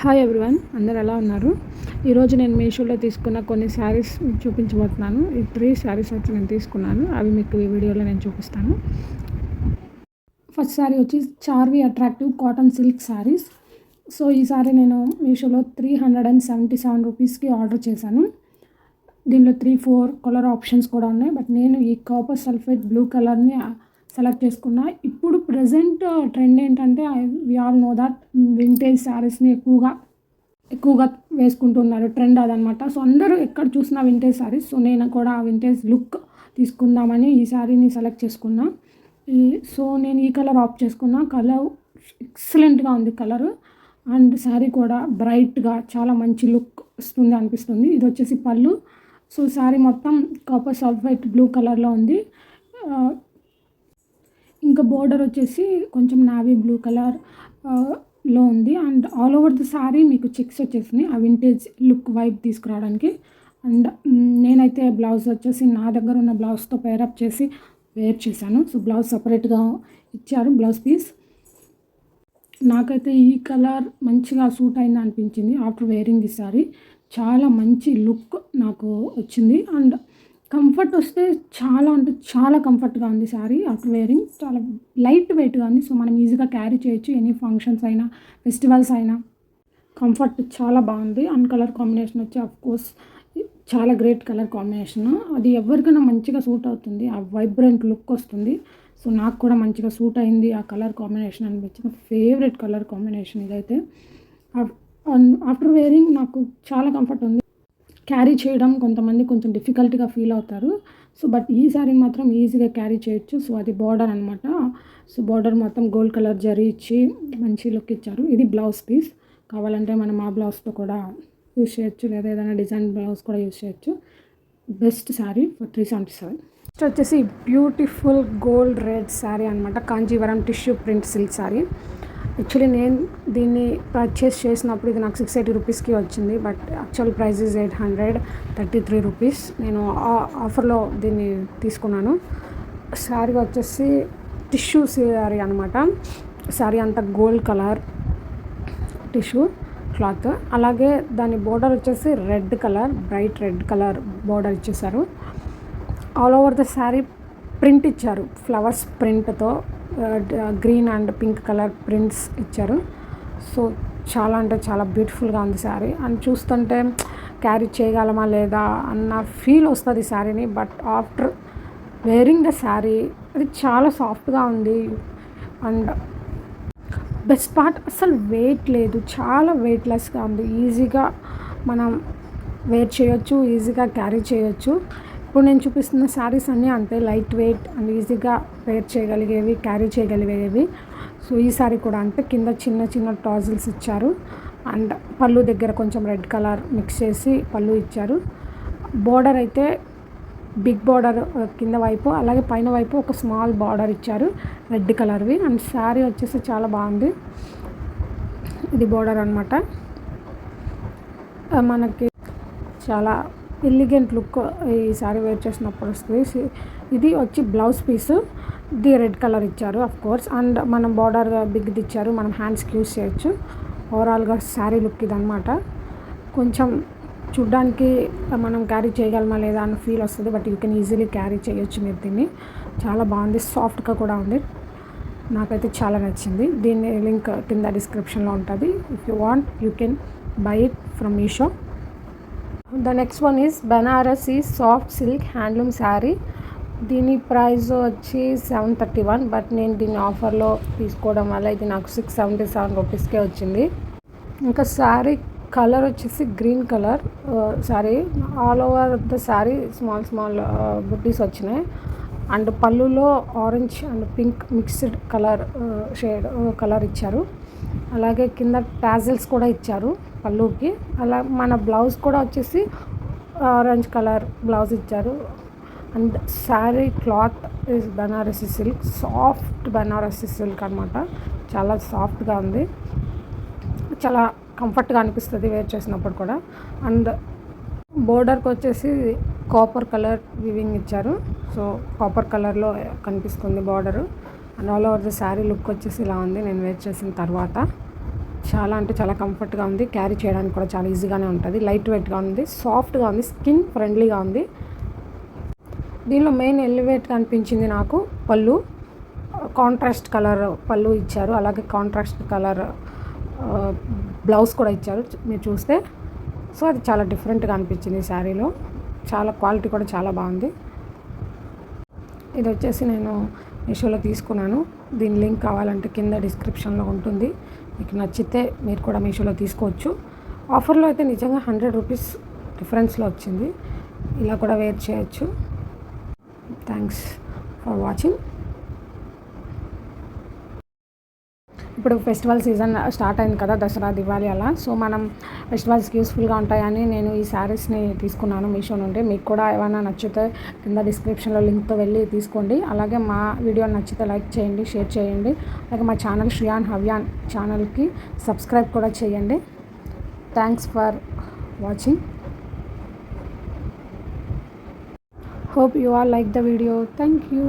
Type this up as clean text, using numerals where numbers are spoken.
Hi everyone, అందరు ఎలా ఉన్నారు? ఈరోజు నేను మీషోలో తీసుకున్న కొన్ని శారీస్ మీకు చూపించబోతున్నాను. ఈ 3 శారీస్ వచ్చి నేను తీసుకున్నాను. అవి మీకు ఈ వీడియోలో నేను చూపిస్తాను. ఫస్ట్ శారీ వచ్చి Charvi attractive cotton silk saris. So ఈ శారీ నేను మీషోలో 377 రూపీస్కి ఆర్డర్ చేశాను. దీనిలో 3-4 కలర్ ఆప్షన్స్ కూడా ఉన్నాయి. బట్ నేను ఈ కాపర్ సల్ఫేట్ బ్లూ కలర్ని సెలెక్ట్ చేసుకున్నా. ఇప్పుడు ప్రజెంట్ ట్రెండ్ ఏంటంటే we all know that vintage శారీస్ని ఎక్కువగా వేసుకుంటున్నారు. ట్రెండ్ అదనమాట. సో అందరూ ఎక్కడ చూసినా వింటేజ్ శారీస్. సో నేను కూడా ఆ వింటేజ్ లుక్ తీసుకుందామని ఈ శారీని సెలెక్ట్ చేసుకున్నా. సో నేను ఈ కలర్ ఆప్ట్ చేసుకున్నా. కలర్ ఎక్సలెంట్గా ఉంది కలర్. అండ్ శారీ కూడా బ్రైట్గా చాలా మంచి లుక్ వస్తుంది అనిపిస్తుంది. ఇది వచ్చేసి పళ్ళు. సో శారీ మొత్తం కాపర్ సల్ఫేట్ బ్లూ కలర్లో ఉంది. ఇంకా బోర్డర్ వచ్చేసి కొంచెం నావీ బ్లూ కలర్ లో ఉంది. And all over the sari మీకు చెక్స్ వచ్చేసినాయి ఆ వింటేజ్ లుక్ వైబ్ తీసుకురావడానికి. అండ్ నేనైతే బ్లౌజ్ వచ్చేసి నా దగ్గర ఉన్న బ్లౌజ్తో పేరప్ చేసి వేర్ చేశాను. సో బ్లౌజ్ సపరేట్గా ఇచ్చారు బ్లౌజ్ పీస్. నాకైతే ఈ కలర్ మంచిగా సూట్ అయింది అనిపించింది. ఆఫ్టర్ వేరింగ్ ఈ శారీ చాలా మంచి లుక్ నాకు వచ్చింది. అండ్ కంఫర్ట్ వస్తే చాలా అంటే చాలా కంఫర్ట్గా ఉంది శారీ. ఆఫ్టర్ వేరింగ్ చాలా లైట్ వెయిట్గా ఉంది. సో మనం ఈజీగా క్యారీ చేయొచ్చు. ఎనీ ఫంక్షన్స్ అయినా ఫెస్టివల్స్ అయినా కంఫర్ట్ చాలా బాగుంది. అండ్ కలర్ కాంబినేషన్ వచ్చి అఫ్కోర్స్ చాలా గ్రేట్ కలర్ కాంబినేషన్. అది ఎవరికైనా మంచిగా సూట్ అవుతుంది. ఆ వైబ్రెంట్ లుక్ వస్తుంది. సో నాకు కూడా మంచిగా సూట్ అయింది ఆ కలర్ కాంబినేషన్ అనిపించిన ఫేవరెట్ కలర్ కాంబినేషన్ ఇదైతే. ఆఫ్టర్ వేరింగ్ నాకు చాలా కంఫర్ట్ ఉంది. క్యారీ చేయడం కొంతమంది కొంచెం డిఫికల్ట్గా ఫీల్ అవుతారు. సో బట్ ఈ శారీ మాత్రం ఈజీగా క్యారీ చేయొచ్చు. సో అది బార్డర్ అనమాట. సో బార్డర్ మొత్తం గోల్డ్ కలర్ జరీ ఇచ్చి మంచి లుక్ ఇచ్చారు. ఇది బ్లౌజ్ పీస్. కావాలంటే మనం ఆ బ్లౌజ్తో కూడా యూజ్ చేయొచ్చు, లేదా ఏదైనా డిజైన్ బ్లౌజ్ కూడా యూజ్ చేయొచ్చు. Best sari for 377. నెక్స్ట్ వచ్చేసి బ్యూటిఫుల్ గోల్డ్ రెడ్ శారీ అనమాట. Kanjeevaram tissue print silk sari. Actually నేను దీన్ని పర్చేస్ చేసినప్పుడు ఇది నాకు 680 రూపీస్కి వచ్చింది. But actual price is 833 rupees. నేను ఆఫర్లో దీన్ని తీసుకున్నాను. శారీ వచ్చేసి టిష్యూ శారీ అనమాట. శారీ అంతా గోల్డ్ కలర్ టిష్యూ క్లాత్. అలాగే దాని బోర్డర్ వచ్చేసి red colour, bright red colour border ఇచ్చేసారు. All over the sari print ఇచ్చారు. ఫ్లవర్స్ ప్రింట్తో green and pink colour prints ఇచ్చారు. సో చాలా అంటే చాలా బ్యూటిఫుల్గా ఉంది శారీ. అండ్ చూస్తుంటే క్యారీ చేయగలమా లేదా అన్న ఫీల్ వస్తుంది శారీని. But after wearing the sari అది చాలా సాఫ్ట్గా ఉంది. అండ్ బెస్ట్ పార్ట్ అసలు వెయిట్ లేదు, చాలా వెయిట్లెస్గా ఉంది. ఈజీగా మనం వేర్ చేయొచ్చు, ఈజీగా క్యారీ చేయొచ్చు. ఇప్పుడు నేను చూపిస్తున్న శారీస్ అన్నీ అంతే లైట్ వెయిట్ అండ్ ఈజీగా వేర్ చేయగలిగేవి, క్యారీ చేయగలిగేవి. సో ఈ శారీ కూడా అంతే. కింద చిన్న చిన్న టాజిల్స్ ఇచ్చారు. అండ్ పళ్ళు దగ్గర కొంచెం రెడ్ కలర్ మిక్స్ చేసి పళ్ళు ఇచ్చారు. బోర్డర్ అయితే బిగ్ బోర్డర్ కింద వైపు, అలాగే పైన వైపు ఒక స్మాల్ బార్డర్ ఇచ్చారు రెడ్ కలర్వి. అండ్ శారీ వచ్చేసి చాలా బాగుంది. ఇది బోర్డర్ అనమాట. మనకి చాలా ఎలిగెంట్ లుక్ ఈ శారీ వేర్ చేసినప్పుడు వస్తుంది. ఇది వచ్చి బ్లౌజ్ పీసు. ఇది రెడ్ కలర్ ఇచ్చారు కోర్స్. అండ్ మనం బార్డర్ బిగ్ది ఇచ్చారు, మనం హ్యాండ్స్కి యూజ్ చేయొచ్చు. ఓవరాల్గా శారీ లుక్ ఇదనమాట. కొంచెం చూడ్డానికి మనం క్యారీ చేయగలమా లేదా అన్న ఫీల్ వస్తుంది. But you can easily carry చేయొచ్చు మీరు దీన్ని. చాలా బాగుంది, సాఫ్ట్గా కూడా ఉంది. నాకైతే చాలా నచ్చింది. దీన్ని లింక్ కింద డిస్క్రిప్షన్లో ఉంటుంది. If you want you can buy it from Meesho. The next one is Banarasi soft silk handloom sari. దీని ప్రైస్ వచ్చి 731. బట్ నేను దీన్ని ఆఫర్లో తీసుకోవడం వల్ల ఇది నాకు 677 రూపీస్కే వచ్చింది. ఇంకా శారీ కలర్ వచ్చేసి green colour sari. All over the sari small buttis వచ్చినాయి. అండ్ పళ్ళులో orange and pink mixed colour shade colour ఇచ్చారు. అలాగే కింద టాజిల్స్ కూడా ఇచ్చారు పళ్ళుకి. అలా మన బ్లౌజ్ కూడా వచ్చేసి ఆరెంజ్ కలర్ బ్లౌజ్ ఇచ్చారు. And sari cloth is Banarasi silk, soft Banarasi silk అనమాట. చాలా సాఫ్ట్గా ఉంది, చాలా కంఫర్ట్గా అనిపిస్తుంది వేర్ చేసినప్పుడు కూడా. అండ్ బోర్డర్కి వచ్చేసి కాపర్ కలర్ వివింగ్ ఇచ్చారు. సో కాపర్ కలర్లో కనిపిస్తుంది border. And all over the sari look వచ్చేసి ఇలా ఉంది నేను వేర్ చేసిన తర్వాత. చాలా అంటే చాలా కంఫర్ట్గా ఉంది, క్యారీ చేయడానికి కూడా చాలా ఈజీగానే ఉంటుంది, లైట్ వెయిట్గా ఉంది, సాఫ్ట్గా ఉంది, స్కిన్ ఫ్రెండ్లీగా ఉంది. దీనిలో మెయిన్ ఎలివేట్ అనిపించింది నాకు పళ్ళు, కాంట్రాస్ట్ కలర్ పళ్ళు ఇచ్చారు, అలాగే కాంట్రాస్ట్ కలర్ బ్లౌజ్ కూడా ఇచ్చారు మీరు చూస్తే. సో అది చాలా డిఫరెంట్గా అనిపించింది ఈ శారీలో, చాలా క్వాలిటీ కూడా చాలా బాగుంది. ఇది వచ్చేసి నేను మీషోలో తీసుకున్నాను, దీని లింక్ కావాలంటే కింద డిస్క్రిప్షన్లో ఉంటుంది, మీకు నచ్చితే మీరు కూడా మీషోలో తీసుకోవచ్చు. ఆఫర్లో అయితే నిజంగా 100 రూపీస్ డిఫరెన్స్లో వచ్చింది, ఇలా కూడా వేర్ చేయొచ్చు. Thanks for watching. ఇప్పుడు ఫెస్టివల్ సీజన్ స్టార్ట్ అయింది కదా, దసరా దివాళీ అలా. సో మనం ఫెస్టివల్స్కి యూస్ఫుల్గా ఉంటాయని నేను ఈ శారీస్ని తీసుకున్నాను మీషో నుండి. మీకు కూడా ఏమైనా నచ్చితే కింద డిస్క్రిప్షన్లో లింక్తో వెళ్ళి తీసుకోండి. అలాగే మా వీడియో నచ్చితే లైక్ చేయండి, షేర్ చేయండి. అలాగే మా ఛానల్ శ్రియాన్ హవ్యాన్ ఛానల్కి సబ్స్క్రైబ్ కూడా చేయండి. Thanks for watching. Hope you all like the video. Thank you.